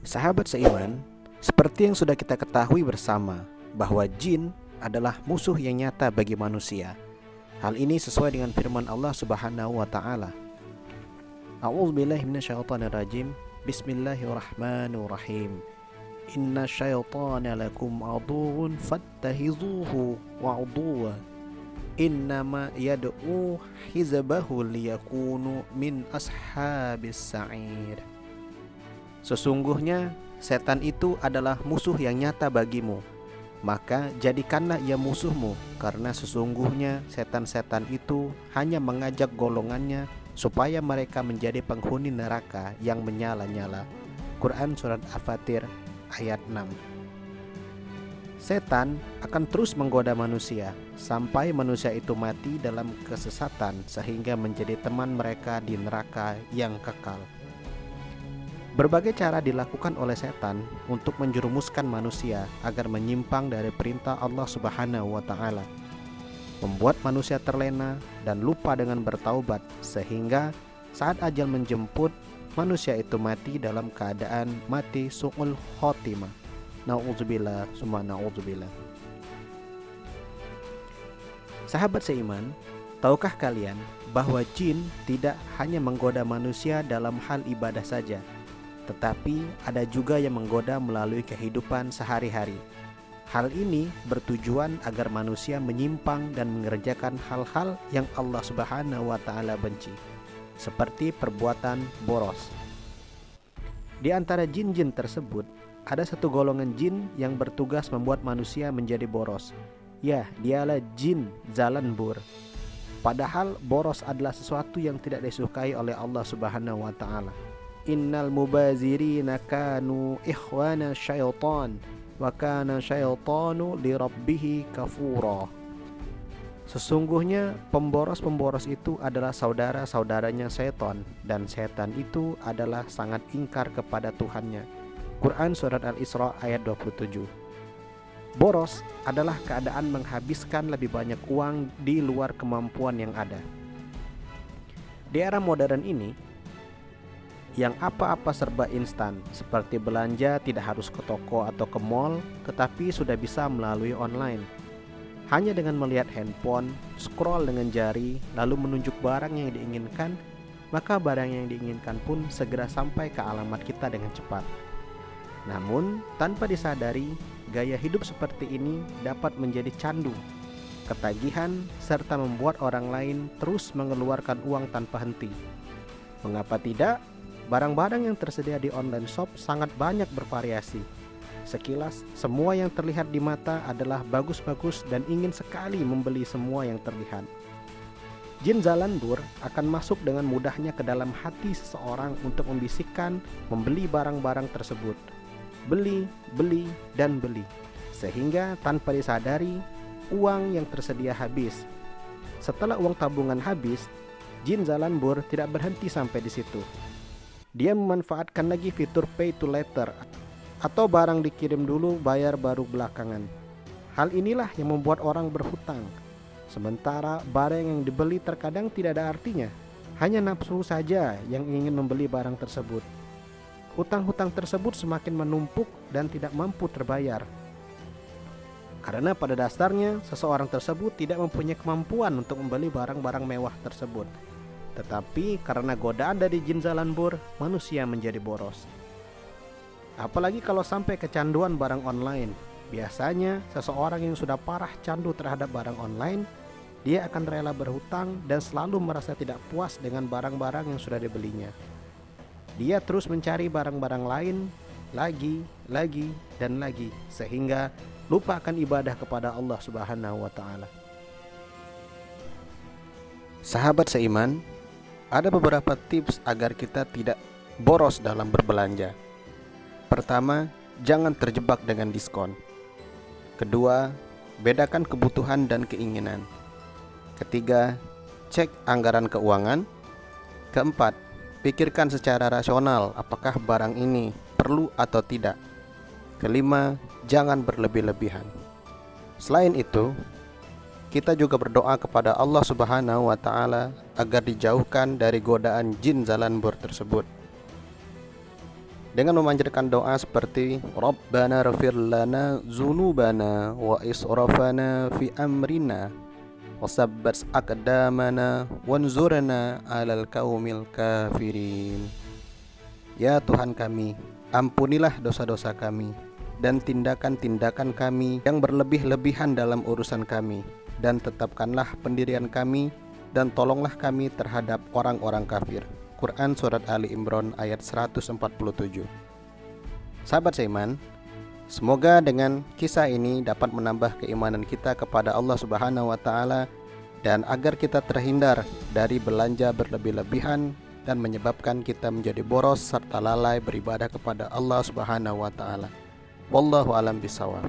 Sahabat seiman, seperti yang sudah kita ketahui bersama bahwa jin adalah musuh yang nyata bagi manusia. Hal ini sesuai dengan firman Allah Subhanahu wa taala. A'udzubillahi minasyaitonirrajim. Bismillahirrahmanirrahim. Inna syaitana lakum aduwwun fattahizuhu wa'duwa. Innama yad'u hizbahu liyakunu min ashabis sa'ir. Sesungguhnya setan itu adalah musuh yang nyata bagimu, maka jadikanlah ia musuhmu, karena sesungguhnya setan-setan itu hanya mengajak golongannya supaya mereka menjadi penghuni neraka yang menyala-nyala. Quran Surat Al-Fatir ayat 6. Setan akan terus menggoda manusia sampai manusia itu mati dalam kesesatan sehingga menjadi teman mereka di neraka yang kekal. Berbagai cara dilakukan oleh setan untuk menjerumuskan manusia agar menyimpang dari perintah Allah Subhanahu wa taala, membuat manusia terlena dan lupa dengan bertaubat, sehingga saat ajal menjemput, manusia itu mati dalam keadaan mati su'ul khotimah. Na'udzubillah summa na'udzubillah. Sahabat seiman, tahukah kalian bahwa jin tidak hanya menggoda manusia dalam hal ibadah saja, tetapi ada juga yang menggoda melalui kehidupan sehari-hari. Hal ini bertujuan agar manusia menyimpang dan mengerjakan hal-hal yang Allah Subhanahu wa taala benci, seperti perbuatan boros. Di antara jin-jin tersebut, ada satu golongan jin yang bertugas membuat manusia menjadi boros. Ya, dialah jin Zalanbur. Padahal boros adalah sesuatu yang tidak disukai oleh Allah Subhanahu wa taala. Innal mubazirina kanu ikhwana syaitan wa kana syaitanu lirabbih kafura. Sesungguhnya pemboros-pemboros itu adalah saudara-saudaranya setan, dan setan itu adalah sangat ingkar kepada Tuhannya. Quran Surat Al-Isra ayat 27. Boros adalah keadaan menghabiskan lebih banyak uang di luar kemampuan yang ada. Di era modern ini, yang apa-apa serba instan, seperti belanja tidak harus ke toko atau ke mall, tetapi sudah bisa melalui online. Hanya dengan melihat handphone, scroll dengan jari, lalu menunjuk barang yang diinginkan, maka barang yang diinginkan pun segera sampai ke alamat kita dengan cepat. Namun, tanpa disadari, gaya hidup seperti ini dapat menjadi candu, ketagihan, serta membuat orang lain terus mengeluarkan uang tanpa henti. Mengapa tidak? Barang-barang yang tersedia di online shop sangat banyak bervariasi. Sekilas, semua yang terlihat di mata adalah bagus-bagus dan ingin sekali membeli semua yang terlihat. Jin Zalanbur akan masuk dengan mudahnya ke dalam hati seseorang untuk membisikkan membeli barang-barang tersebut. Beli, beli, dan beli. Sehingga tanpa disadari, uang yang tersedia habis. Setelah uang tabungan habis, Jin Zalanbur tidak berhenti sampai di situ. Dia memanfaatkan lagi fitur pay to later atau barang dikirim dulu bayar baru belakangan. Hal inilah yang membuat orang berhutang. Sementara barang yang dibeli terkadang tidak ada artinya, hanya nafsu saja yang ingin membeli barang tersebut. Hutang-hutang tersebut semakin menumpuk dan tidak mampu terbayar. Karena pada dasarnya seseorang tersebut tidak mempunyai kemampuan untuk membeli barang-barang mewah tersebut. Tetapi karena godaan dari jin Zalanbur, manusia menjadi boros. Apalagi kalau sampai kecanduan barang online. Biasanya seseorang yang sudah parah candu terhadap barang online, dia akan rela berhutang dan selalu merasa tidak puas dengan barang-barang yang sudah dibelinya. Dia terus mencari barang-barang lain, lagi, dan lagi, sehingga lupa akan ibadah kepada Allah Subhanahu wa taala. Sahabat seiman, ada beberapa tips agar kita tidak boros dalam berbelanja. Pertama, jangan terjebak dengan diskon. Kedua, bedakan kebutuhan dan keinginan. Ketiga, cek anggaran keuangan. Keempat, pikirkan secara rasional apakah barang ini perlu atau tidak. Kelima, jangan berlebih-lebihan. Selain itu, kita juga berdoa kepada Allah Subhanahu wa taala agar dijauhkan dari godaan jin Zalanbur tersebut. dengan memanjatkan doa seperti Rabbana ighfir lana dzunubana wa israfana fi amrina wasabbat aqdamana wanzurna 'alal qaumil kafirin. Ya Tuhan kami, ampunilah dosa-dosa kami dan tindakan-tindakan kami yang berlebih-lebihan dalam urusan kami, dan tetapkanlah pendirian kami dan tolonglah kami terhadap orang-orang kafir. Quran Surat Ali Imran ayat 147. Sahabat seiman, semoga dengan kisah ini dapat menambah keimanan kita kepada Allah Subhanahu wa Ta'ala, dan agar kita terhindar dari belanja berlebih-lebihan dan menyebabkan kita menjadi boros serta lalai beribadah kepada Allah Subhanahu wa Ta'ala. Wallahu alam bisawab.